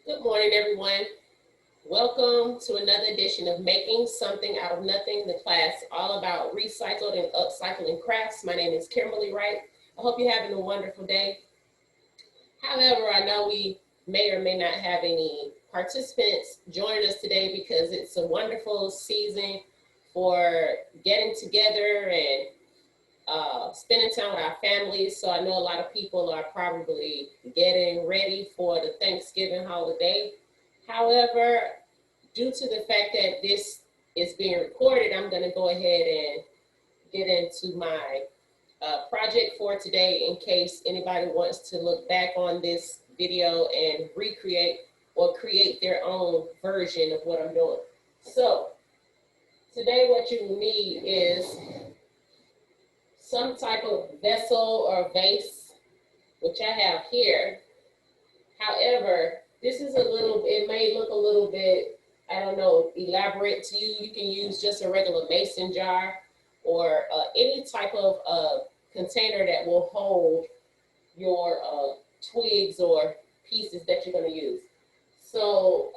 Good morning, everyone. Welcome to another edition of Making Something Out of Nothing, the class all about recycled and upcycling crafts. My name is Kimberlie Wright. I hope you're having a wonderful day. However, I know we may or may not have any participants joining us today because it's a wonderful season for getting together and spending time with our families. So I know a lot of people are probably getting ready for the Thanksgiving holiday. However, due to the fact that this is being recorded, I'm going to go ahead and get into my project for today in case anybody wants to look back on this video and recreate or create their own version of what I'm doing. So today what you need is some type of vessel or vase, which I have here. However, this is it may look a little bit, I don't know, elaborate to you. You can use just a regular mason jar or any type of container that will hold your twigs or pieces that you're going to use. So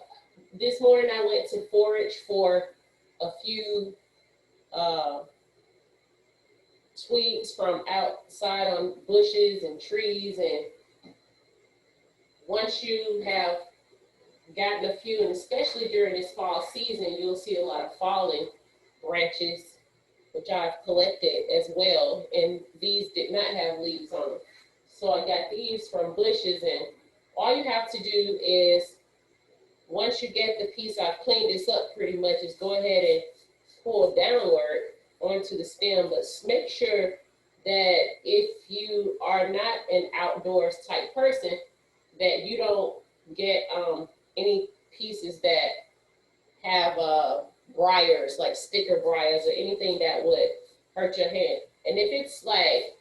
this morning I went to forage for a few twigs from outside on bushes and trees, and once you have gotten a few, and especially during this fall season, you'll see a lot of falling branches, which I've collected as well, and these did not have leaves on them. So I got these from bushes, and all you have to do is, once you get the piece, I've cleaned this up pretty much, is go ahead and pull downward onto the stem, but make sure that if you are not an outdoors type person, that you don't get any pieces that have briars, like sticker briars or anything that would hurt your hand. And if it's like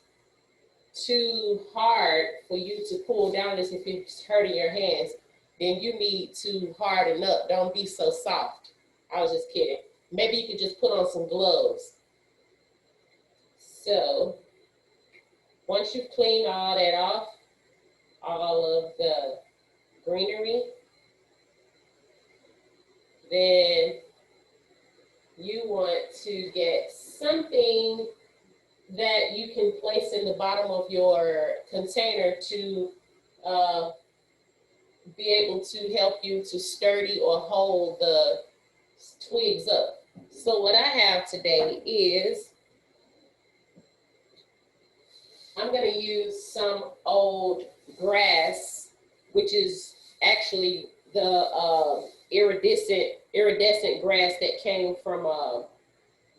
too hard for you to pull down this, if it's hurting your hands, then you need to harden up. Don't be so soft. I was just kidding. Maybe you could just put on some gloves. So once you've cleaned all that off, all of the greenery, then you want to get something that you can place in the bottom of your container to be able to help you to sturdy or hold the twigs up. So what I have today is, I'm going to use some old grass, which is actually the iridescent grass that came from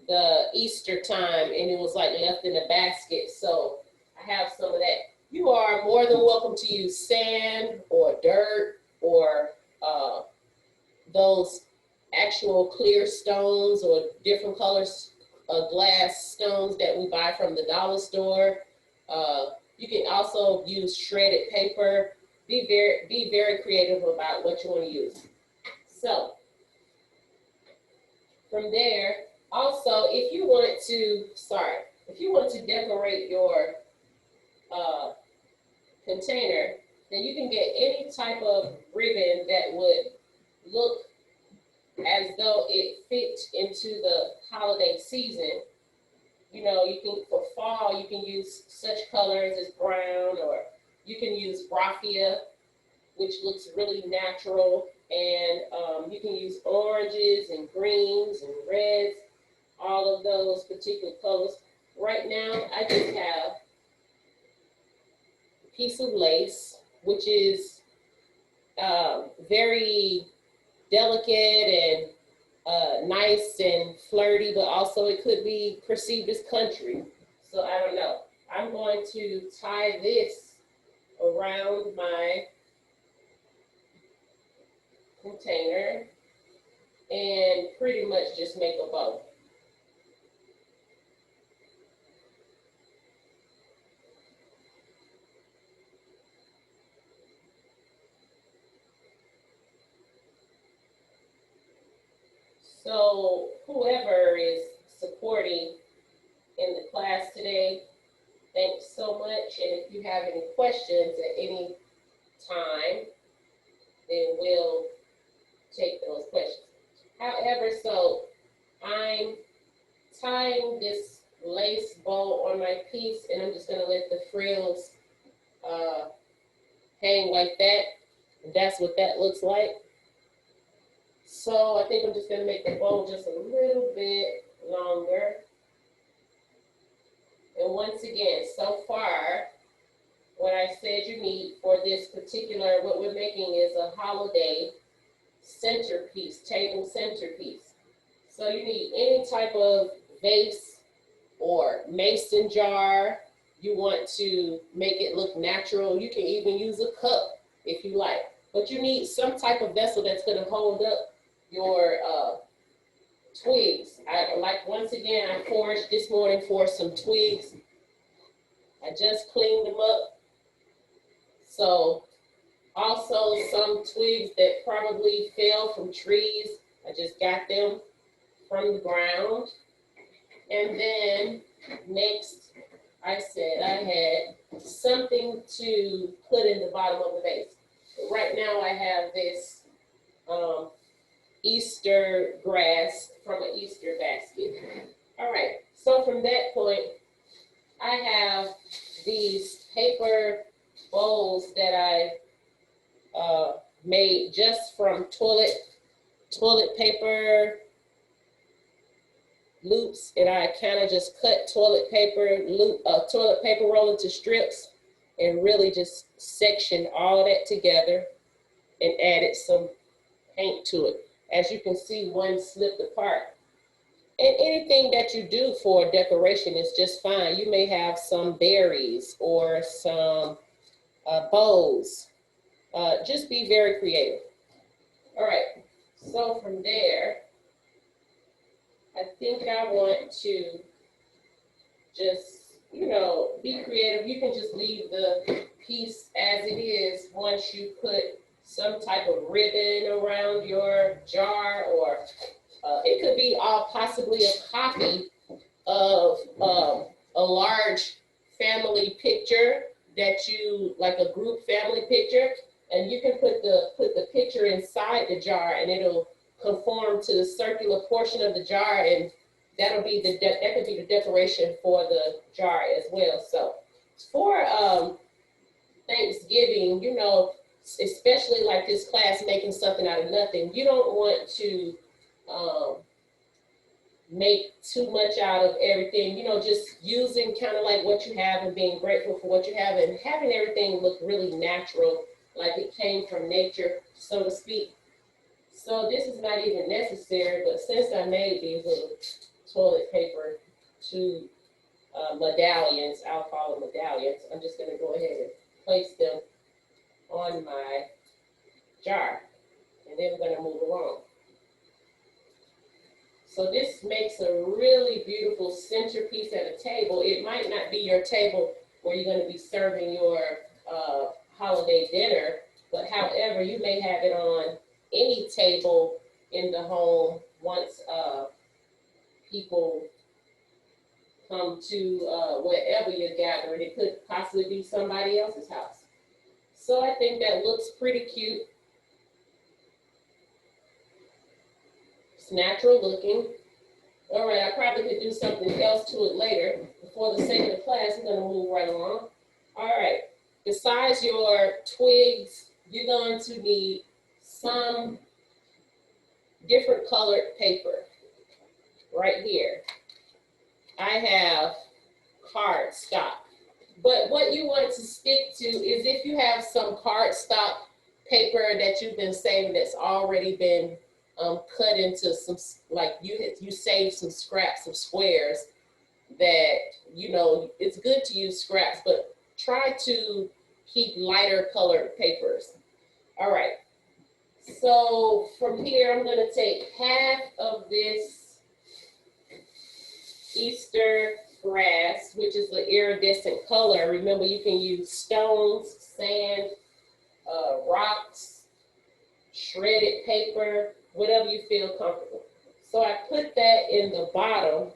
the Easter time, and it was like left in a basket. So I have some of that. You are more than welcome to use sand or dirt or those actual clear stones or different colors glass stones that we buy from the dollar store. You can also use shredded paper. Be very creative about what you want to use. So from there, also, if you want to decorate your container, then you can get any type of ribbon that would look as though it fit into the holiday season. You know, you can, for fall, you can use such colors as brown, or you can use raffia, which looks really natural, and you can use oranges and greens and reds, all of those particular colors. Right now, I just have a piece of lace, which is very delicate and nice and flirty, but also it could be perceived as country. So I don't know. I'm going to tie this around my container and pretty much just make a bow. So whoever is supporting in the class today, thanks so much. And if you have any questions at any time, then we'll take those questions. However, so I'm tying this lace bow on my piece, and I'm just gonna let the frills hang like that. And that's what that looks like. So I think I'm just gonna make the bow just a little bit longer. And once again, so far, what I said you need for this particular, what we're making is a holiday centerpiece, table centerpiece. So you need any type of vase or mason jar. You want to make it look natural. You can even use a cup if you like. But you need some type of vessel that's going to hold up your twigs. Once again, I foraged this morning for some twigs. I just cleaned them up. So also some twigs that probably fell from trees. I just got them from the ground. And then next, I said I had something to put in the bottom of the vase. Right now I have this Easter grass from an Easter basket. All right, so from that point, I have these paper bowls that I made just from toilet paper loops, and I kind of just cut toilet paper roll into strips and really just sectioned all that together and added some paint to it. As you can see, one slipped apart. And anything that you do for decoration is just fine. You may have some berries or some bows. Just be very creative. All right, so from there, I think I want to just, be creative. You can just leave the piece as it is once you put some type of ribbon around your jar, or it could be possibly a copy of a large family picture that you, like a group family picture, and you can put the picture inside the jar, and it'll conform to the circular portion of the jar, and that could be the decoration for the jar as well. So for Thanksgiving, especially like this class, making something out of nothing, you don't want to make too much out of everything, just using kind of like what you have and being grateful for what you have and having everything look really natural, like it came from nature, so to speak. So this is not even necessary, but since I made these little toilet paper two medallions, I'll call them medallions, I'm just gonna go ahead and place them on my jar, and then we're gonna move along. So this makes a really beautiful centerpiece at a table. It might not be your table where you're gonna be serving your holiday dinner, but however, you may have it on any table in the home once people come to wherever you're gathering. It could possibly be somebody else's house. So I think that looks pretty cute. It's natural looking. All right, I probably could do something else to it later. For the sake of the class, I'm gonna move right along. All right, besides your twigs, you're going to need some different colored paper. Right here, I have cardstock. But what you want to stick to is if you have some cardstock paper that you've been saving that's already been cut into some, like you saved some scraps of squares that, it's good to use scraps, but try to keep lighter colored papers. All right, so from here, I'm gonna take half of this Easter grass, which is the iridescent color. Remember, you can use stones, sand, rocks, shredded paper, whatever you feel comfortable. So I put that in the bottom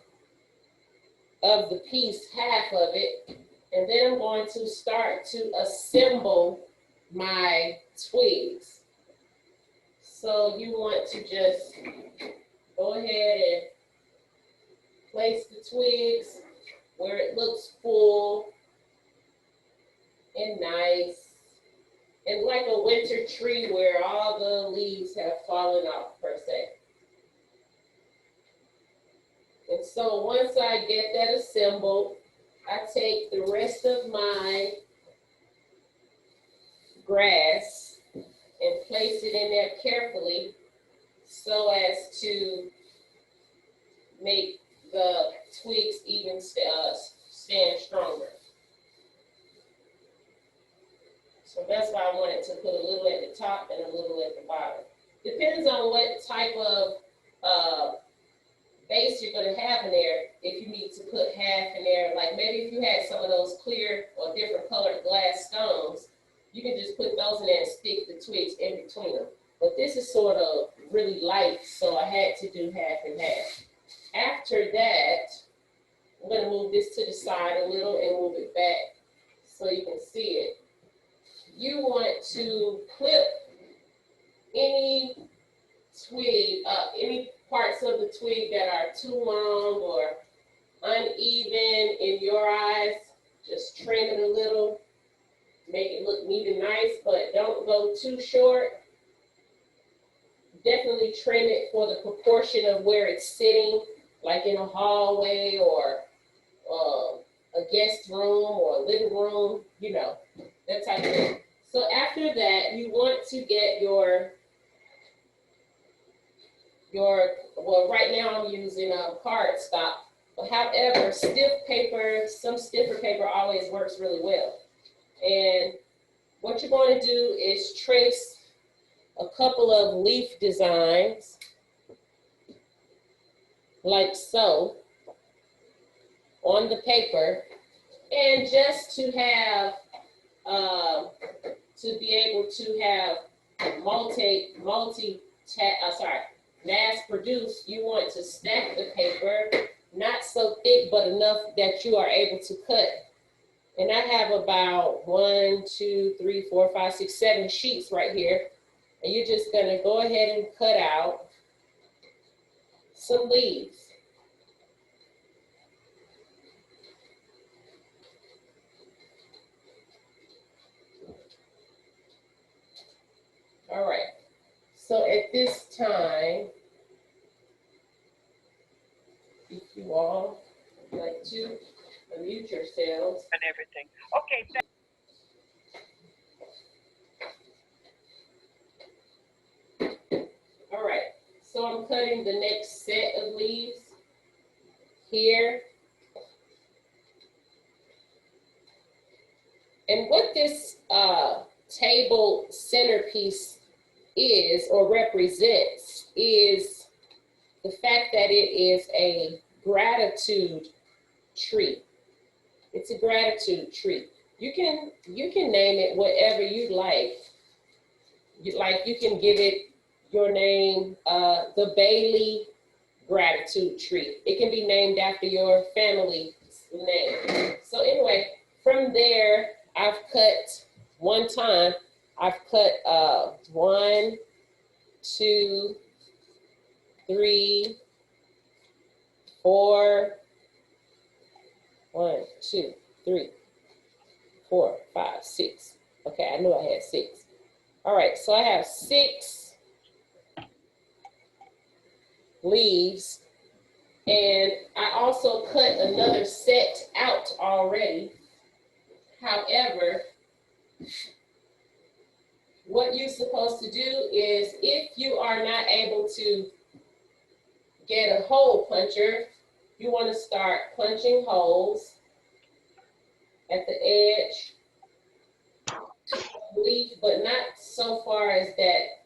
of the piece, half of it, and then I'm going to start to assemble my twigs. So you want to just go ahead and place the twigs where it looks full and nice, and like a winter tree where all the leaves have fallen off per se. And so once I get that assembled, I take the rest of my grass and place it in there carefully so as to make the twigs even stand stronger. So that's why I wanted to put a little at the top and a little at the bottom. Depends on what type of base you're going to have in there. If you need to put half in there, like maybe if you had some of those clear or different colored glass stones, you can just put those in there and stick the twigs in between them. But this is sort of really light, so I had to do half and half. After that, I'm going to move this to the side a little and move it back so you can see it. You want to clip any twig, any parts of the twig that are too long or uneven in your eyes. Just trim it a little, make it look neat and nice, but don't go too short. Definitely trim it for the proportion of where it's sitting, like in a hallway or a guest room or a living room, you know, that type of thing. So after that, you want to get your well, right now I'm using cardstock, but however, stiff paper, some stiffer paper always works really well. And what you're going to do is trace a couple of leaf designs, like so, on the paper, and just to have, to be able to have mass produced, you want to stack the paper, not so thick, but enough that you are able to cut. And I have about 1, 2, 3, 4, 5, 6, 7 sheets right here. And you're just gonna go ahead and cut out some leaves. All right, so at this time, if you all would like to unmute yourselves. And everything. Okay. All right, so I'm cutting the next set of leaves here. And what this table centerpiece is or represents is the fact that it is a gratitude tree. It's a gratitude tree. You can name it whatever you like. You can give it your name, the Bailey gratitude tree. It can be named after your family's name. So anyway, from there, I've cut 1, 2, 3, 4, 1, 2, 3, 4, 5, 6. Okay, I knew I had 6. All right, so I have 6 leaves, and I also cut another set out already. However, what you're supposed to do is, if you are not able to get a hole puncher, you want to start punching holes at the edge, leaf, but not so far as that,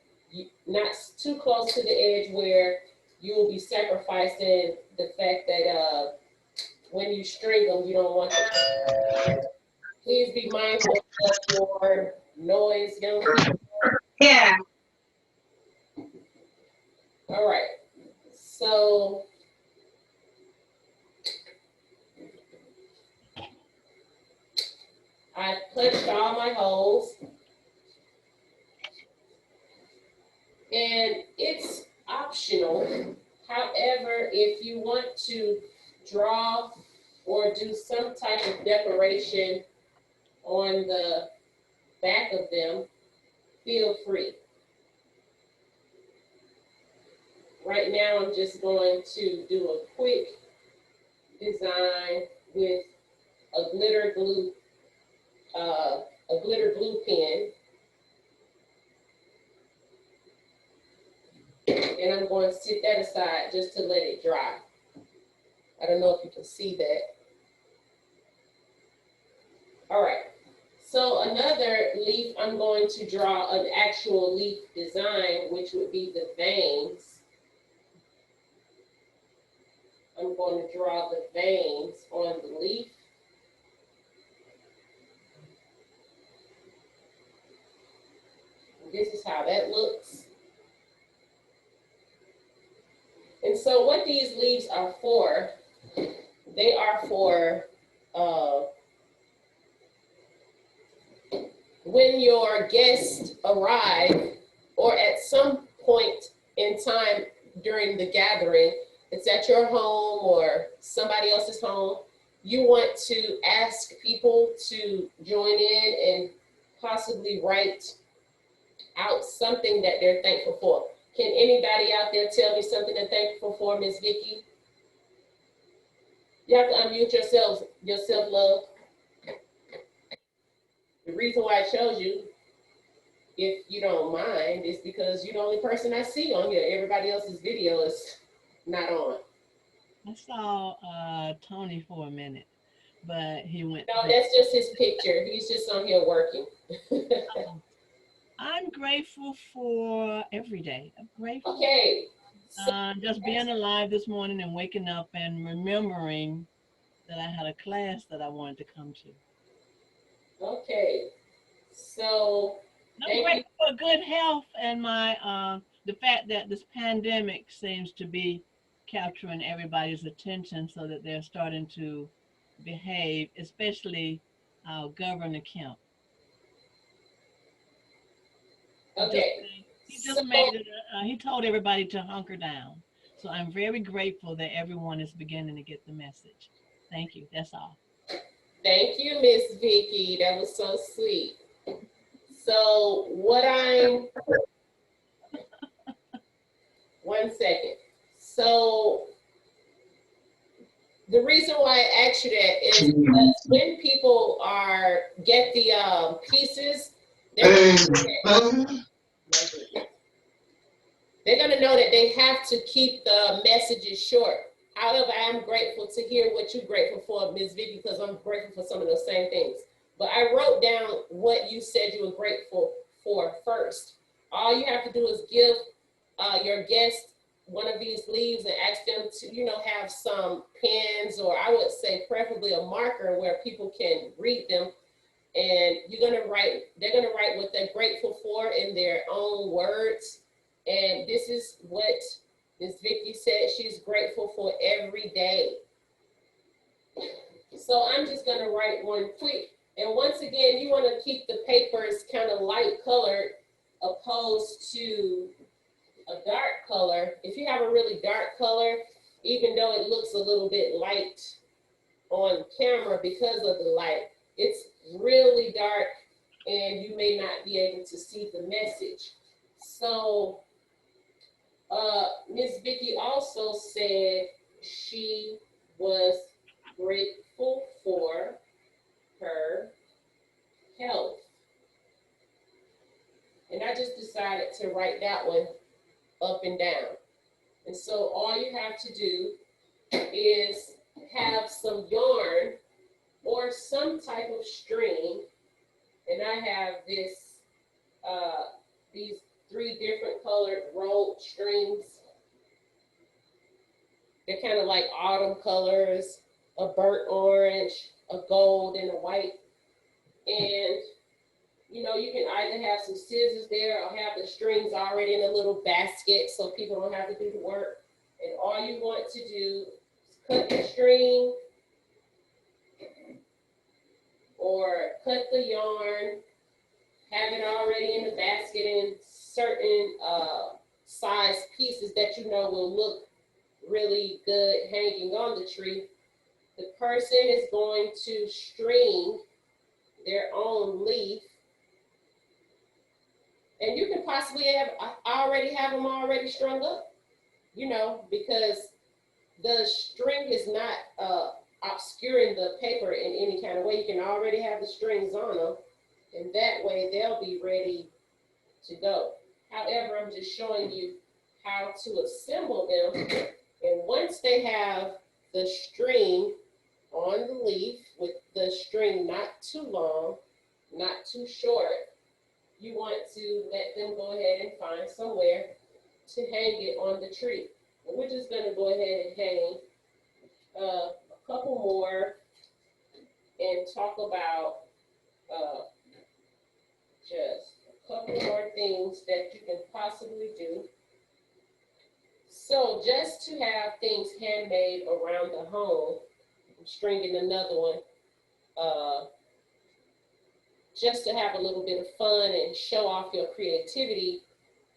not too close to the edge where you will be sacrificing the fact that when you string them, you don't want them. Please be mindful of your noise, young people. Yeah. All right, so I punched all my holes. And it's optional. However, if you want to draw or do some type of decoration on the back of them, feel free. Right now, I'm just going to do a quick design with a glitter glue pen, and I'm going to sit that aside just to let it dry. I don't know if you can see that. All right, so another leaf, I'm going to draw an actual leaf design, which would be the veins. I'm going to draw the veins on the leaf. And this is how that looks. And so what these leaves are for, they are for when your guests arrive, or at some point in time during the gathering, it's at your home or somebody else's home, you want to ask people to join in and possibly write out something that they're thankful for. Can anybody out there tell me something they're thankful for, Ms. Vicky? You have to unmute yourself, love. The reason why I chose you, if you don't mind, is because you're the only person I see on here. Everybody else's video is not on. I saw Tony for a minute, but he went. No, that's just his picture. He's just on here working. I'm grateful for every day. I'm grateful. Okay. Just being alive this morning and waking up and remembering that I had a class that I wanted to come to. Okay. So I'm grateful for good health and my the fact that this pandemic seems to be capturing everybody's attention so that they're starting to behave, especially our Governor Kemp. Okay. He just made it, he told everybody to hunker down. So I'm very grateful that everyone is beginning to get the message. Thank you. That's all. Thank you, Miss Vicky. That was so sweet. So one second. So the reason why I asked you that is because when people get the pieces, they're gonna know that they have to keep the messages short. However, I am grateful to hear what you're grateful for, Ms. Vicky, because I'm grateful for some of those same things. But I wrote down what you said you were grateful for first. All you have to do is give your guest one of these leaves and ask them to, have some pens, or I would say preferably a marker where people can read them. And they're gonna write what they're grateful for in their own words. And this is what Ms. Vicky said she's grateful for every day. So I'm just gonna write one quick. And once again, you wanna keep the papers kind of light colored opposed to a dark color. If you have a really dark color, even though it looks a little bit light on camera because of the light, it's really dark and you may not be able to see the message. So Ms. Vicky also said she was grateful for her health. And I just decided to write that one up and down. And so all you have to do is have some yarn or some type of string. And I have these 3 different colored rolled strings. They're kind of like autumn colors, a burnt orange, a gold, and a white. And you can either have some scissors there or have the strings already in a little basket so people don't have to do the work. And all you want to do is cut the string or cut the yarn, have it already in the basket in certain size pieces that you know will look really good hanging on the tree, the person is going to string their own leaf. And you can possibly already have them already strung up, you know, because the string is not obscuring the paper in any kind of way. You can already have the strings on them, and that way they'll be ready to go. However, I'm just showing you how to assemble them. And once they have the string on the leaf, with the string not too long, not too short, you want to let them go ahead and find somewhere to hang it on the tree. And we're just going to go ahead and hang a couple more and talk about just a couple more things that you can possibly do. So just to have things handmade around the home, I'm stringing another one, just to have a little bit of fun and show off your creativity.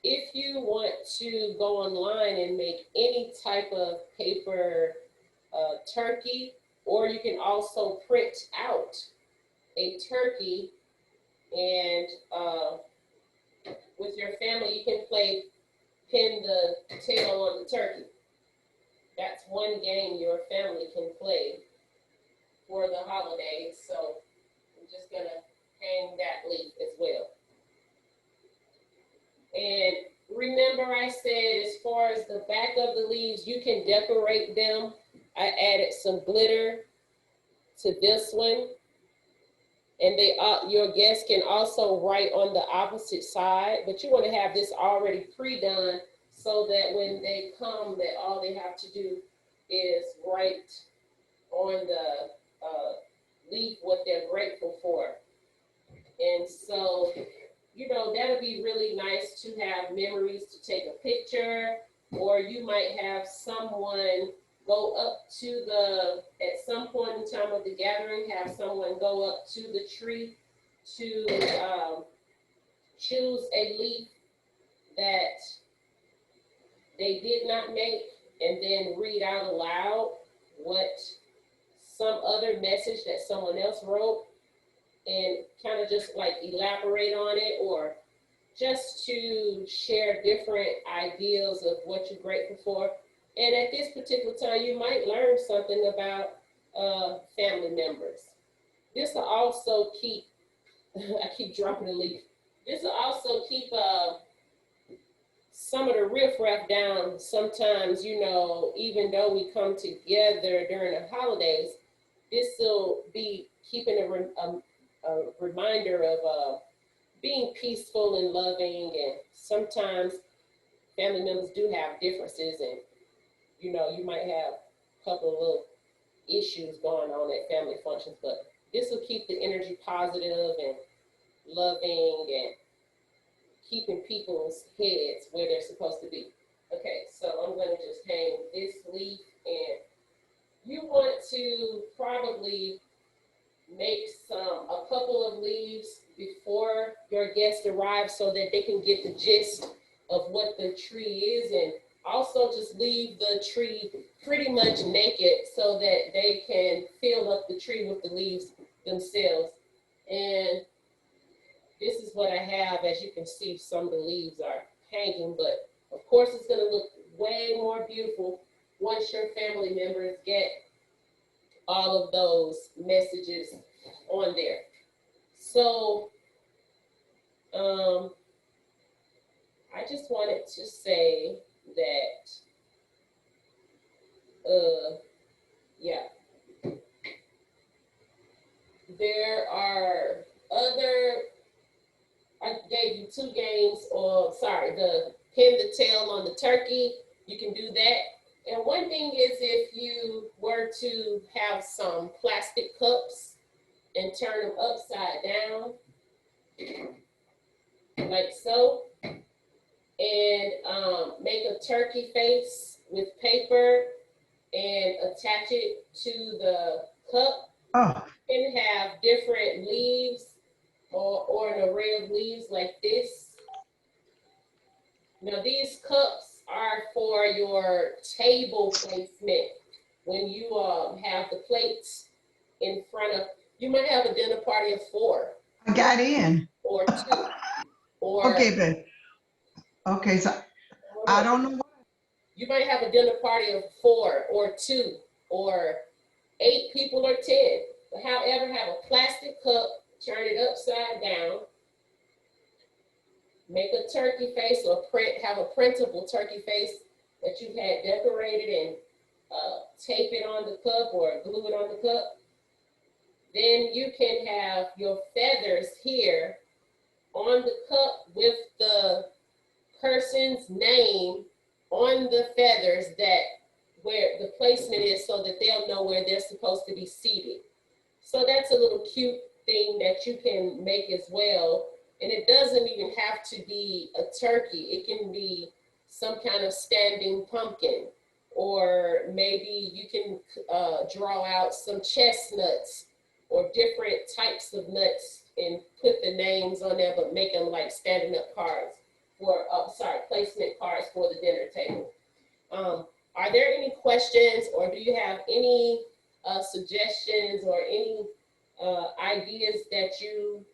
If you want to go online and make any type of paper turkey, or you can also print out a turkey, and with your family, you can play pin the tail on the turkey. That's one game your family can play for the holidays. So I'm just gonna hang that leaf as well. And remember I said, as far as the back of the leaves, you can decorate them. I added some glitter to this one. And your guests can also write on the opposite side, but you want to have this already pre-done so that when they come, that all they have to do is write on the leaf what they're grateful for. And so, you know, that'll be really nice to have memories to take a picture, or you might have someone go up to at some point in time of the gathering, have someone go up to the tree to choose a leaf that they did not make, and then read out aloud what some other message that someone else wrote, and kind of just like elaborate on it, or just to share different ideas of what you're grateful for. And at this particular time, you might learn something about family members. This will also keep, I keep dropping a leaf. This will also keep some of the riffraff down. Sometimes, you know, even though we come together during the holidays, this will be keeping a reminder of being peaceful and loving. And sometimes family members do have differences, and you know, you might have a couple of little issues going on at family functions, but this will keep the energy positive and loving and keeping people's heads where they're supposed to be. Okay, so I'm going to just hang this leaf, and you want to probably make a couple of leaves before your guests arrive so that they can get the gist of what the tree is, and also just leave the tree pretty much naked so that they can fill up the tree with the leaves themselves. And this is what I have. As you can see, some of the leaves are hanging, but of course it's going to look way more beautiful once your family members get all of those messages on there. So I just wanted to say that, yeah, there are I gave you two games, the pin the tail on the turkey, you can do that. And one thing is, if you were to have some plastic cups and turn them upside down, like so, and make a turkey face with paper and attach it to the cup, and have different leaves or an array of leaves like this. Now these cups are for your table placement. When you have the plates in front of, you might have a dinner party of 4 I got in. or 2 or Okay, but okay, so hold I on. don't know. You might have a dinner party of 4 or 2 or 8 people or 10. But however, have a plastic cup, turn it upside down, make a turkey face or have a printable turkey face that you had decorated and tape it on the cup or glue it on the cup. Then you can have your feathers here on the cup with the person's name on the feathers, that where the placement is, so that they'll know where they're supposed to be seated. So that's a little cute thing that you can make as well. And it doesn't even have to be a turkey. It can be some kind of standing pumpkin, or maybe you can draw out some chestnuts or different types of nuts and put the names on there, but make them like standing up cards for, placement cards for the dinner table. Are there any questions, or do you have any suggestions or any ideas that you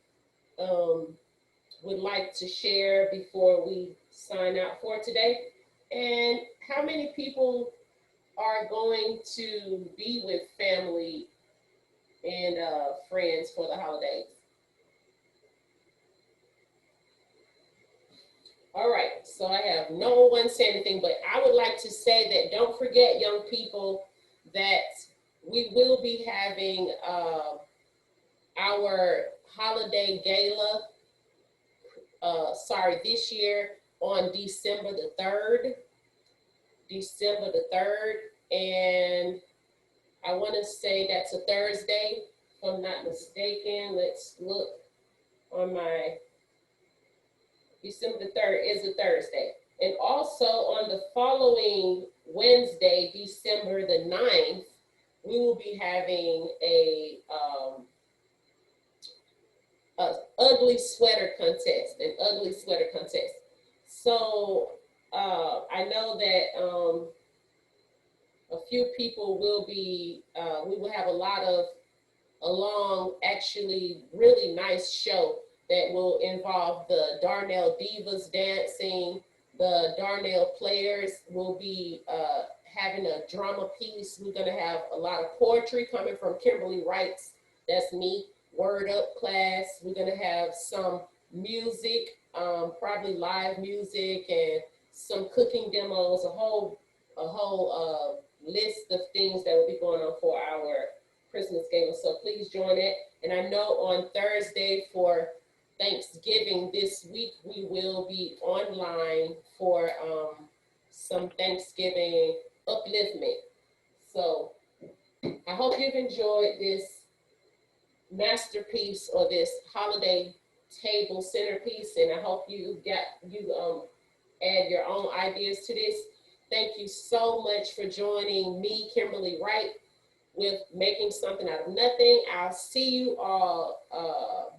would like to share before we sign out for today? And how many people are going to be with family and friends for the holidays? All right, so I have no one say anything, but I would like to say that don't forget, young people, that we will be having our holiday gala, this year on December the 3rd. December the 3rd, and I want to say that's a Thursday, if I'm not mistaken. Let's look on my, December the 3rd is a Thursday. And also on the following Wednesday, December the 9th, we will be having a ugly sweater contest, an ugly sweater contest. So I know that a few people will be, we will have a long, actually really nice show that will involve the Darnell Divas dancing. The Darnell players will be having a drama piece. We're gonna have a lot of poetry coming from Kimberlie Wright's, that's me, Word Up class. We're gonna have some music, probably live music, and some cooking demos, a whole list of things that will be going on for our Christmas gala. So please join it. And I know on Thursday for Thanksgiving this week, we will be online for some Thanksgiving upliftment. So I hope you've enjoyed this masterpiece or this holiday table centerpiece, and I hope you add your own ideas to this. Thank you so much for joining me, Kimberlie Wright, with Making Something Out of Nothing. I'll see you all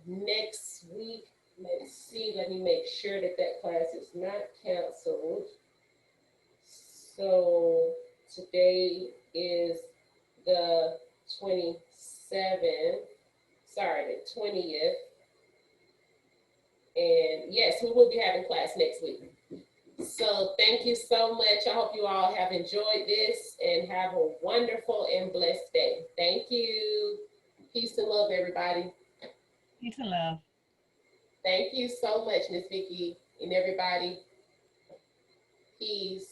next week. Let's see, let me make sure that class is not canceled. So today is the 27th, the 20th. And yes, we will be having class next week. So thank you so much. I hope you all have enjoyed this and have a wonderful and blessed day. Thank you. Peace and love, everybody. Peace and love. Thank you so much, Miss Vicki and everybody. Peace.